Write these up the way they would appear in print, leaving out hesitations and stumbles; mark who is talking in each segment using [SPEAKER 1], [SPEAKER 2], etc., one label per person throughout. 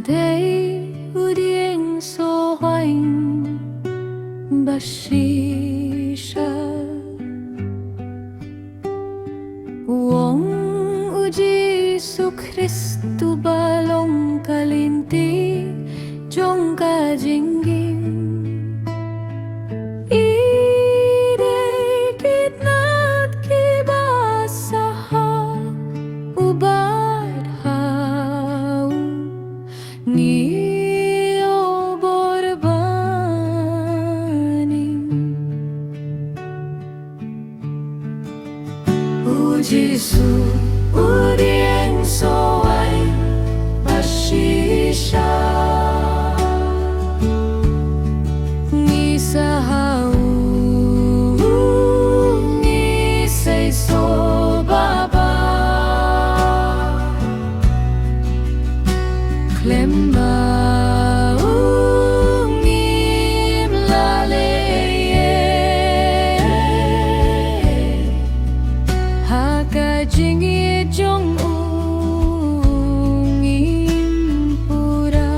[SPEAKER 1] Day udieng so hoing bashisha Wong uji su Kristu balong kalinti jong ka jingging Ide kitnat kibasaha ubad hau ni oborbaning Uji su udieng soai bashisha Ni sahau ni say so baba Klemma ungim laleye Haka jingi jong ungim pura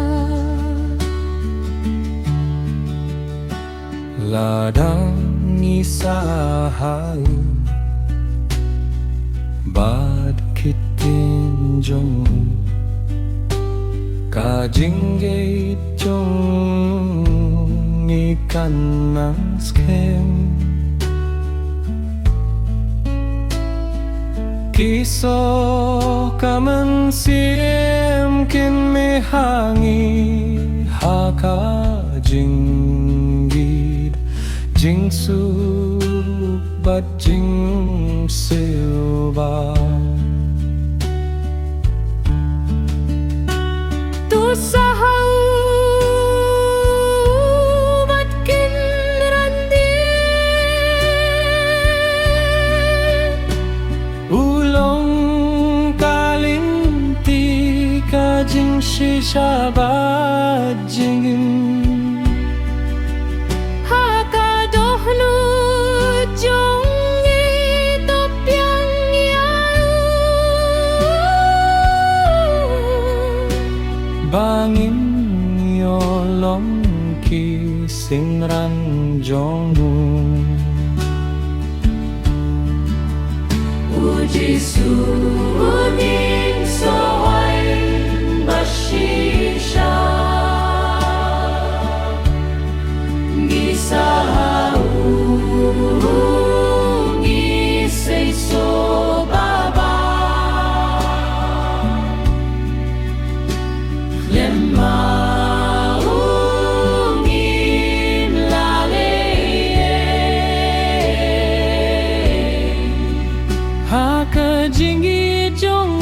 [SPEAKER 2] Ladang ni sahau bad kitin jong kajingge jong ikan naskem kiso kaman siem kin mihangi haka jinggid jingsu bat jing silba
[SPEAKER 1] Tu sahau matkin randi
[SPEAKER 2] ulong kalinti kajing shisha bat jing
[SPEAKER 1] Haka dohnu jong itopyang yau
[SPEAKER 2] bangin yolong kising ranjong
[SPEAKER 1] Uji su uning soai bashisha Gisahau gisay so baba Lemma ungim laleye
[SPEAKER 2] haka jingi jong